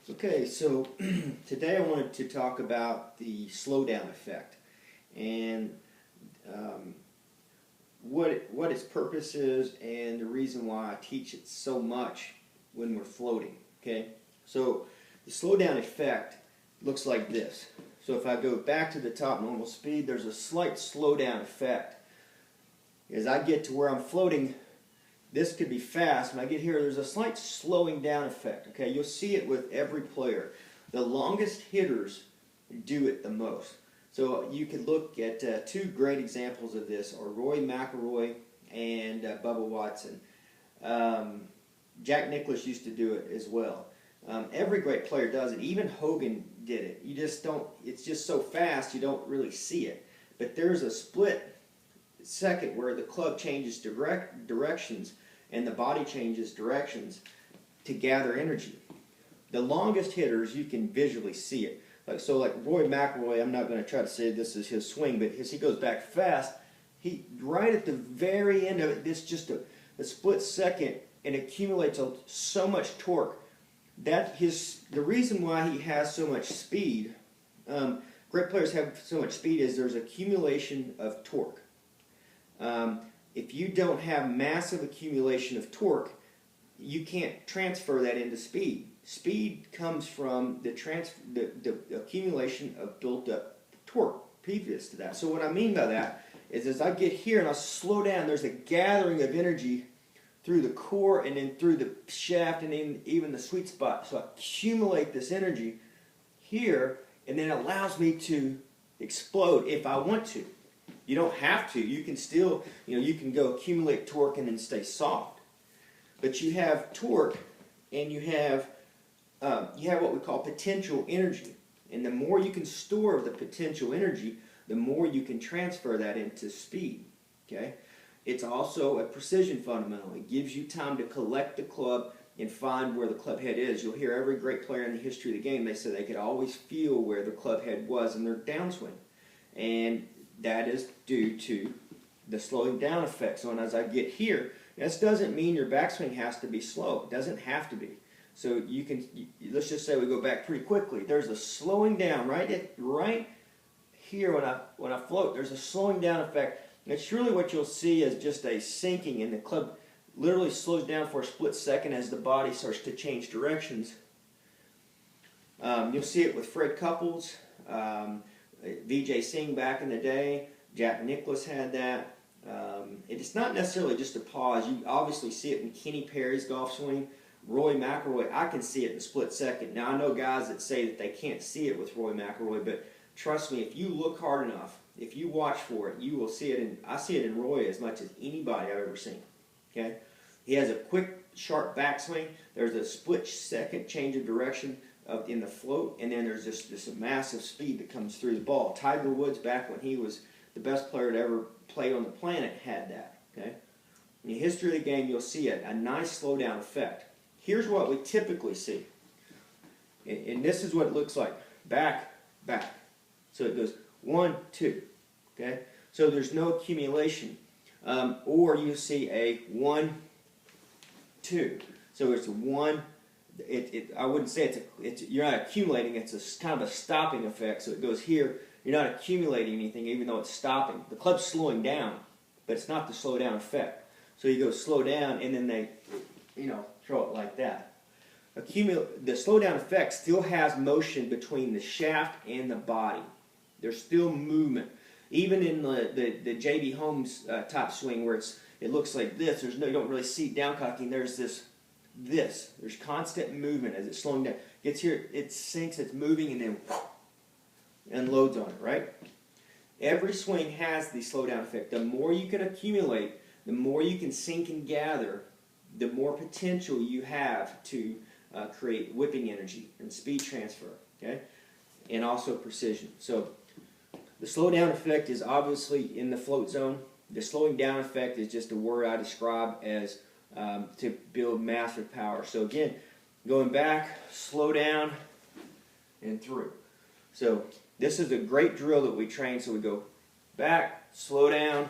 Okay, so today I wanted to talk about the slowdown effect and um, what its purpose is and the reason why I teach it so much when we're floating. Okay, so the slowdown effect looks like this. So if I go back to the top normal speed, there's a slight slowdown effect. As I get to where I'm floating, this could be fast. When I get here, there's a slight slowing down effect. Okay, you'll see it with every player. The longest hitters do it the most. So you could look at two great examples of this are Rory McIlroy and Bubba Watson. Jack Nicklaus used to do it as well. Every great player does it. Even Hogan did it. You just don't. It's just so fast you don't really see it. But there's a split second where the club changes directions and the body changes directions to gather energy. The longest hitters, you can visually see it. Like Rory McIlroy, I'm not going to try to say this is his swing, but as he goes back fast, he right at the very end of it, this just a split second, and accumulates so much torque. The reason why he has so much speed, great players have so much speed, is there's accumulation of torque. If you don't have massive accumulation of torque, you can't transfer that into speed. Speed comes from the accumulation of built-up torque previous to that. So what I mean by that is as I get here and I slow down, there's a gathering of energy through the core and then through the shaft and even the sweet spot. So I accumulate this energy here, and then it allows me to explode if I want to. You don't have to. You can still, you can go accumulate torque and then stay soft. But you have torque, and you have what we call potential energy. And the more you can store of the potential energy, the more you can transfer that into speed. Okay? It's also a precision fundamental. It gives you time to collect the club and find where the club head is. You'll hear every great player in the history of the game, they say they could always feel where the club head was in their downswing. And that is due to the slowing down effect. So as I get here, this doesn't mean your backswing has to be slow. It doesn't have to be. So let's just say we go back pretty quickly. There's a slowing down right here when I float. There's a slowing down effect. And it's really what you'll see as just a sinking, and the club literally slows down for a split second as the body starts to change directions. You'll see it with Fred Couples. Vijay Singh back in the day, Jack Nicklaus had that. It's not necessarily just a pause. You obviously see it in Kenny Perry's golf swing. Rory McIlroy, I can see it in a split second. Now, I know guys that say that they can't see it with Rory McIlroy, but trust me, if you look hard enough, if you watch for it, you will see it. I see it in Roy as much as anybody I've ever seen. Okay, he has a quick, sharp backswing. There's a split second change of direction in the float, and then there's this massive speed that comes through the ball. Tiger Woods, back when he was the best player to ever play on the planet, had that. Okay, in the history of the game, you'll see a nice slowdown effect. Here's what we typically see, and this is what it looks like: back, back. So it goes 1, 2. Okay, so there's no accumulation, or you see a 1, 2. So it's a 1. I wouldn't say you're not accumulating. It's a kind of a stopping effect. So it goes here. You're not accumulating anything, even though it's stopping. The club's slowing down, but it's not the slow down effect. So you go slow down, and then they, throw it like that. The slow down effect still has motion between the shaft and the body. There's still movement, even in the J.B. Holmes top swing where it looks like this. You don't really see downcocking. There's there's constant movement as it's slowing down. Gets here, it sinks, it's moving, and then unloads on it, right? Every swing has the slowdown effect. The more you can accumulate, the more you can sink and gather, the more potential you have to create whipping energy and speed transfer, okay? And also precision. So the slowdown effect is obviously in the float zone. The slowing down effect is just a word I describe as to build massive power. So again, going back, slow down, and through. So this is a great drill that we train. So we go back, slow down,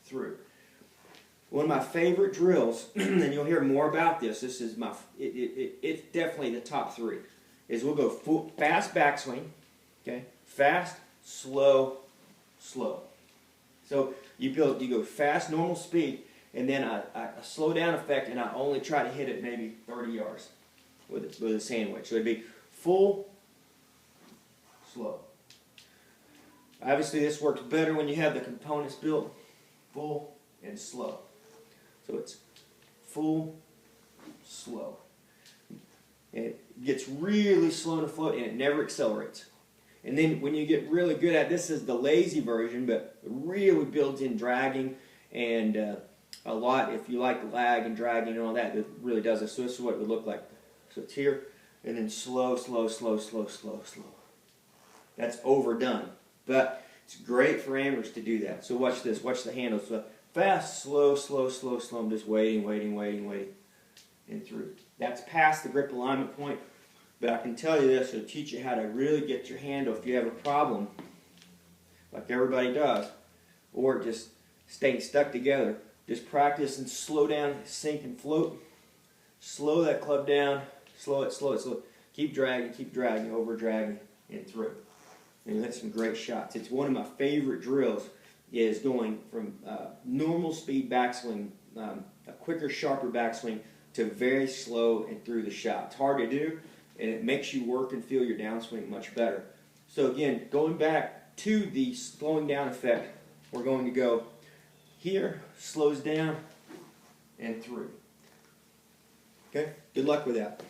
through. One of my favorite drills, and you'll hear more about this. This is it's definitely the top 3. is we'll go fast backswing, okay? Fast, slow, slow. So you go fast, normal speed, and then a slow down effect, and I only try to hit it maybe 30 yards with a sandwich. So it'd be full, slow. Obviously this works better when you have the components built, full and slow. So it's full, slow. And it gets really slow to float and it never accelerates. And then when you get really good at this, is the lazy version, but it really builds in dragging and a lot. If you like lag and dragging and all that, it really does it. So this is what it would look like. So it's here, and then slow, slow, slow, slow, slow, slow. That's overdone, but it's great for amateurs to do that. So watch this. Watch the handles. So fast, slow, slow, slow, slow. I'm just waiting, waiting, waiting, waiting, and through. That's past the grip alignment point. But I can tell you this, it'll teach you how to really get your handle if you have a problem, like everybody does, or just staying stuck together. Just practice and slow down, sink and float. Slow that club down, slow it, slow it, slow it. Keep dragging, over dragging, and through. And that's some great shots. It's one of my favorite drills, is going from normal speed backswing, a quicker, sharper backswing, to very slow and through the shot. It's hard to do, and it makes you work and feel your downswing much better. So again, going back to the slowing down effect, we're going to go here, slows down, and through. Okay? Good luck with that.